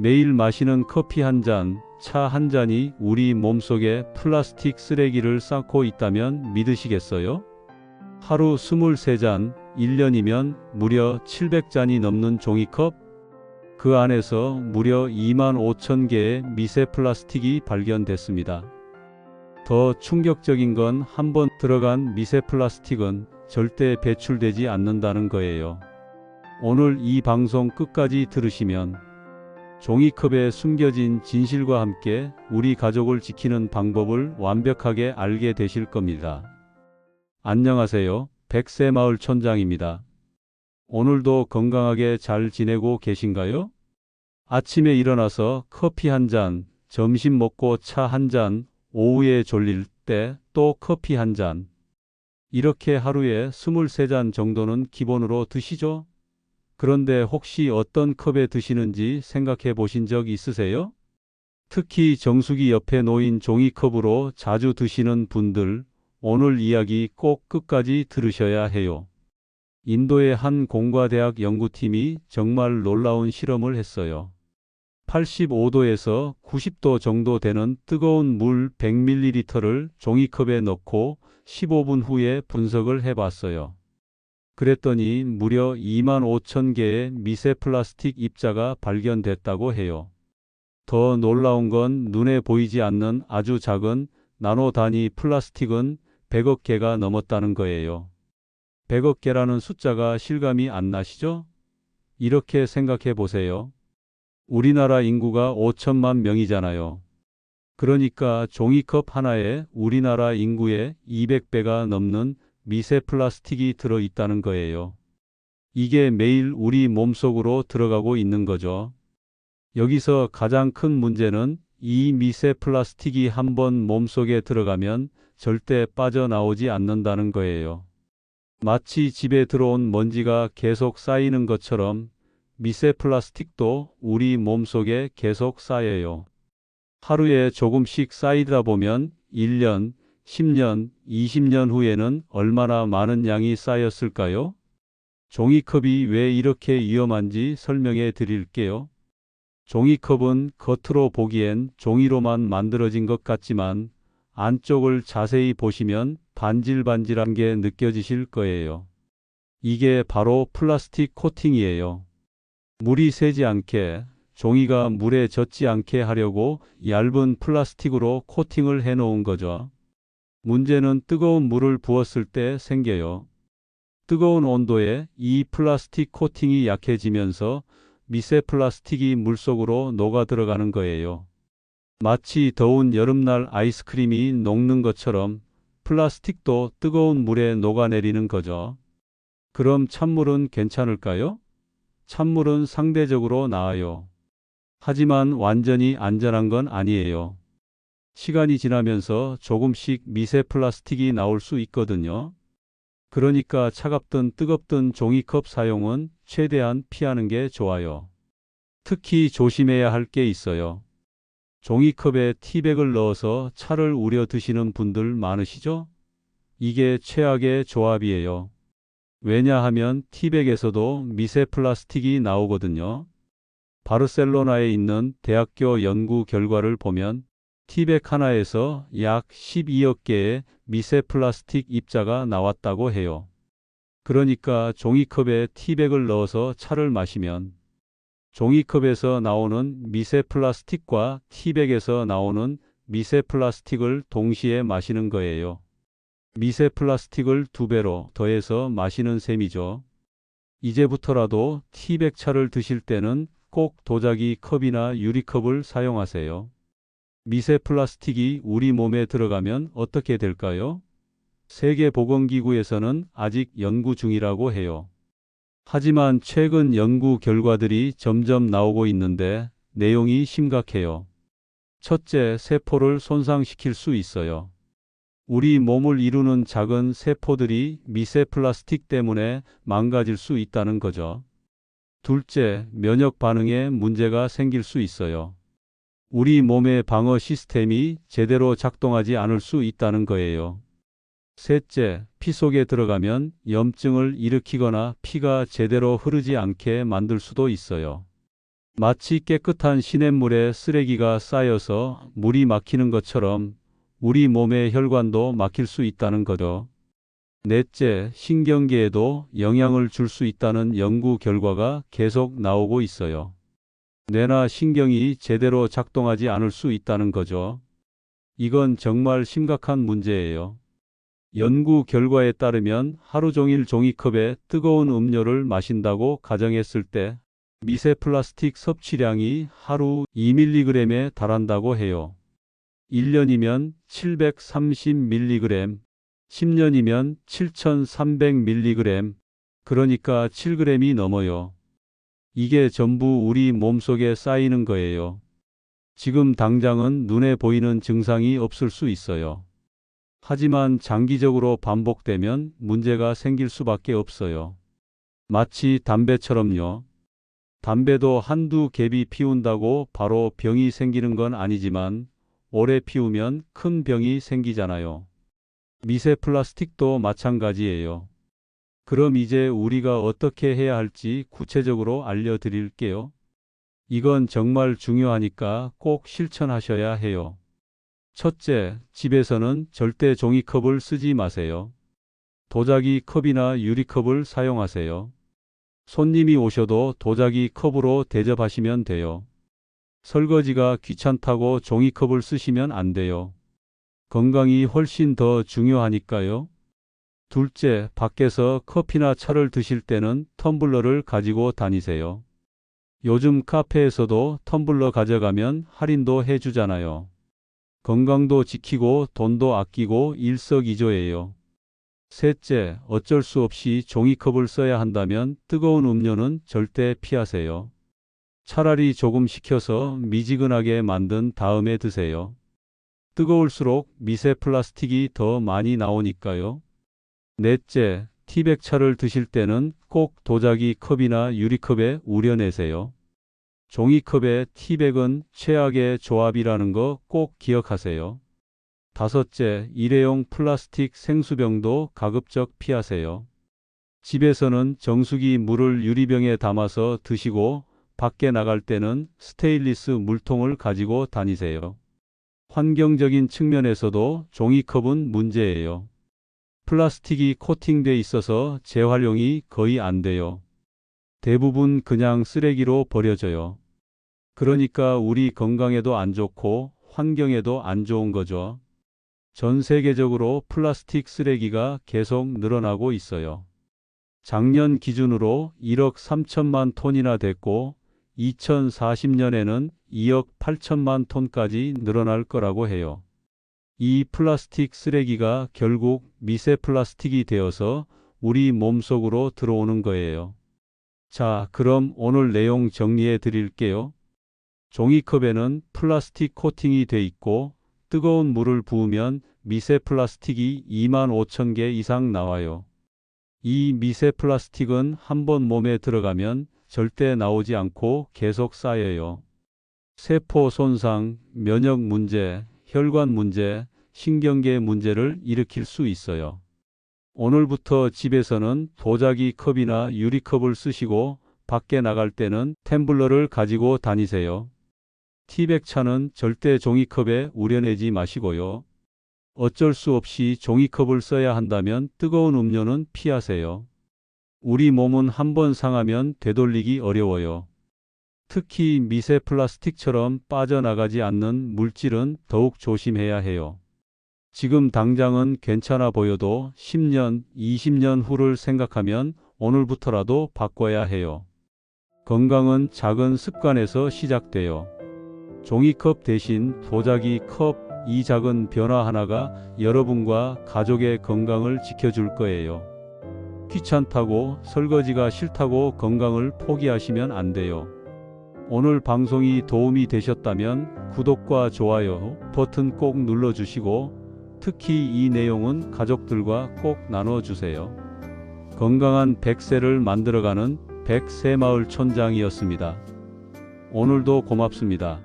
매일 마시는 커피 한 잔, 차 한 잔이 우리 몸속에 플라스틱 쓰레기를 쌓고 있다면 믿으시겠어요? 하루 23잔, 1년이면 무려 700잔이 넘는 종이컵? 그 안에서 무려 2만 5천 개의 미세 플라스틱이 발견됐습니다. 더 충격적인 건 한 번 들어간 미세 플라스틱은 절대 배출되지 않는다는 거예요. 오늘 이 방송 끝까지 들으시면 종이컵에 숨겨진 진실과 함께 우리 가족을 지키는 방법을 완벽하게 알게 되실 겁니다. 안녕하세요. 백세마을 촌장입니다. 오늘도 건강하게 잘 지내고 계신가요? 아침에 일어나서 커피 한 잔, 점심 먹고 차 한 잔, 오후에 졸릴 때 또 커피 한 잔. 이렇게 하루에 23잔 정도는 기본으로 드시죠? 그런데 혹시 어떤 컵에 드시는지 생각해 보신 적 있으세요? 특히 정수기 옆에 놓인 종이컵으로 자주 드시는 분들, 오늘 이야기 꼭 끝까지 들으셔야 해요. 인도의 한 공과대학 연구팀이 정말 놀라운 실험을 했어요. 85도에서 90도 정도 되는 뜨거운 물 100ml를 종이컵에 넣고 15분 후에 분석을 해봤어요. 그랬더니 무려 2만 5천 개의 미세 플라스틱 입자가 발견됐다고 해요. 더 놀라운 건 눈에 보이지 않는 아주 작은 나노 단위 플라스틱은 100억 개가 넘었다는 거예요. 100억 개라는 숫자가 실감이 안 나시죠? 이렇게 생각해 보세요. 우리나라 인구가 5천만 명이잖아요. 그러니까 종이컵 하나에 우리나라 인구의 200배가 넘는 미세 플라스틱이 들어있다는 거예요. 이게 매일 우리 몸속으로 들어가고 있는 거죠. 여기서 가장 큰 문제는 이 미세 플라스틱이 한번 몸속에 들어가면 절대 빠져나오지 않는다는 거예요. 마치 집에 들어온 먼지가 계속 쌓이는 것처럼 미세 플라스틱도 우리 몸속에 계속 쌓여요. 하루에 조금씩 쌓이다 보면 1년, 10년, 20년 후에는 얼마나 많은 양이 쌓였을까요? 종이컵이 왜 이렇게 위험한지 설명해 드릴게요. 종이컵은 겉으로 보기엔 종이로만 만들어진 것 같지만 안쪽을 자세히 보시면 반질반질한 게 느껴지실 거예요. 이게 바로 플라스틱 코팅이에요. 물이 새지 않게, 종이가 물에 젖지 않게 하려고 얇은 플라스틱으로 코팅을 해 놓은 거죠. 문제는 뜨거운 물을 부었을 때 생겨요. 뜨거운 온도에 이 플라스틱 코팅이 약해지면서 미세 플라스틱이 물속으로 녹아 들어가는 거예요. 마치 더운 여름날 아이스크림이 녹는 것처럼 플라스틱도 뜨거운 물에 녹아내리는 거죠. 그럼 찬물은 괜찮을까요? 찬물은 상대적으로 나아요. 하지만 완전히 안전한 건 아니에요. 시간이 지나면서 조금씩 미세 플라스틱이 나올 수 있거든요. 그러니까 차갑든 뜨겁든 종이컵 사용은 최대한 피하는 게 좋아요. 특히 조심해야 할 게 있어요. 종이컵에 티백을 넣어서 차를 우려 드시는 분들 많으시죠? 이게 최악의 조합이에요. 왜냐하면 티백에서도 미세 플라스틱이 나오거든요. 바르셀로나에 있는 대학교 연구 결과를 보면 티백 하나에서 약 12억 개의 미세 플라스틱 입자가 나왔다고 해요. 그러니까 종이컵에 티백을 넣어서 차를 마시면 종이컵에서 나오는 미세 플라스틱과 티백에서 나오는 미세 플라스틱을 동시에 마시는 거예요. 미세 플라스틱을 2배로 더해서 마시는 셈이죠. 이제부터라도 티백 차를 드실 때는 꼭 도자기 컵이나 유리컵을 사용하세요. 미세 플라스틱이 우리 몸에 들어가면 어떻게 될까요? 세계보건기구에서는 아직 연구 중이라고 해요. 하지만 최근 연구 결과들이 점점 나오고 있는데 내용이 심각해요. 첫째, 세포를 손상시킬 수 있어요. 우리 몸을 이루는 작은 세포들이 미세 플라스틱 때문에 망가질 수 있다는 거죠. 둘째, 면역 반응에 문제가 생길 수 있어요. 우리 몸의 방어 시스템이 제대로 작동하지 않을 수 있다는 거예요. 셋째, 피 속에 들어가면 염증을 일으키거나 피가 제대로 흐르지 않게 만들 수도 있어요. 마치 깨끗한 시냇물에 쓰레기가 쌓여서 물이 막히는 것처럼 우리 몸의 혈관도 막힐 수 있다는 거죠. 넷째, 신경계에도 영향을 줄 수 있다는 연구 결과가 계속 나오고 있어요. 뇌나 신경이 제대로 작동하지 않을 수 있다는 거죠. 이건 정말 심각한 문제예요. 연구 결과에 따르면 하루 종일 종이컵에 뜨거운 음료를 마신다고 가정했을 때 미세 플라스틱 섭취량이 하루 2mg에 달한다고 해요. 1년이면 730mg, 10년이면 7300mg, 그러니까 7g이 넘어요. 이게 전부 우리 몸속에 쌓이는 거예요. 지금 당장은 눈에 보이는 증상이 없을 수 있어요. 하지만 장기적으로 반복되면 문제가 생길 수밖에 없어요. 마치 담배처럼요. 담배도 한두 갭이 피운다고 바로 병이 생기는 건 아니지만 오래 피우면 큰 병이 생기잖아요. 미세 플라스틱도 마찬가지예요. 그럼 이제 우리가 어떻게 해야 할지 구체적으로 알려드릴게요. 이건 정말 중요하니까 꼭 실천하셔야 해요. 첫째, 집에서는 절대 종이컵을 쓰지 마세요. 도자기 컵이나 유리컵을 사용하세요. 손님이 오셔도 도자기 컵으로 대접하시면 돼요. 설거지가 귀찮다고 종이컵을 쓰시면 안 돼요. 건강이 훨씬 더 중요하니까요. 둘째, 밖에서 커피나 차를 드실 때는 텀블러를 가지고 다니세요. 요즘 카페에서도 텀블러 가져가면 할인도 해주잖아요. 건강도 지키고 돈도 아끼고 일석이조예요. 셋째, 어쩔 수 없이 종이컵을 써야 한다면 뜨거운 음료는 절대 피하세요. 차라리 조금 식혀서 미지근하게 만든 다음에 드세요. 뜨거울수록 미세 플라스틱이 더 많이 나오니까요. 넷째, 티백차를 드실 때는 꼭 도자기 컵이나 유리컵에 우려내세요. 종이컵에 티백은 최악의 조합이라는 거 꼭 기억하세요. 다섯째, 일회용 플라스틱 생수병도 가급적 피하세요. 집에서는 정수기 물을 유리병에 담아서 드시고 밖에 나갈 때는 스테인리스 물통을 가지고 다니세요. 환경적인 측면에서도 종이컵은 문제예요. 플라스틱이 코팅돼 있어서 재활용이 거의 안 돼요. 대부분 그냥 쓰레기로 버려져요. 그러니까 우리 건강에도 안 좋고 환경에도 안 좋은 거죠. 전 세계적으로 플라스틱 쓰레기가 계속 늘어나고 있어요. 작년 기준으로 1억 3천만 톤이나 됐고 2040년에는 2억 8천만 톤까지 늘어날 거라고 해요. 이 플라스틱 쓰레기가 결국 미세 플라스틱이 되어서 우리 몸속으로 들어오는 거예요. 자, 그럼 오늘 내용 정리해 드릴게요. 종이컵에는 플라스틱 코팅이 돼 있고 뜨거운 물을 부으면 미세 플라스틱이 25,000개 이상 나와요. 이 미세 플라스틱은 한번 몸에 들어가면 절대 나오지 않고 계속 쌓여요. 세포 손상, 면역 문제, 혈관 문제, 신경계 문제를 일으킬 수 있어요. 오늘부터 집에서는 도자기 컵이나 유리컵을 쓰시고 밖에 나갈 때는 텀블러를 가지고 다니세요. 티백차는 절대 종이컵에 우려내지 마시고요. 어쩔 수 없이 종이컵을 써야 한다면 뜨거운 음료는 피하세요. 우리 몸은 한번 상하면 되돌리기 어려워요. 특히 미세 플라스틱처럼 빠져나가지 않는 물질은 더욱 조심해야 해요. 지금 당장은 괜찮아 보여도 10년, 20년 후를 생각하면 오늘부터라도 바꿔야 해요. 건강은 작은 습관에서 시작돼요. 종이컵 대신 도자기 컵, 이 작은 변화 하나가 여러분과 가족의 건강을 지켜줄 거예요. 귀찮다고, 설거지가 싫다고 건강을 포기하시면 안 돼요. 오늘 방송이 도움이 되셨다면 구독과 좋아요 버튼 꼭 눌러주시고 특히 이 내용은 가족들과 꼭 나눠주세요. 건강한 100세를 만들어가는 100세마을 촌장이었습니다. 오늘도 고맙습니다.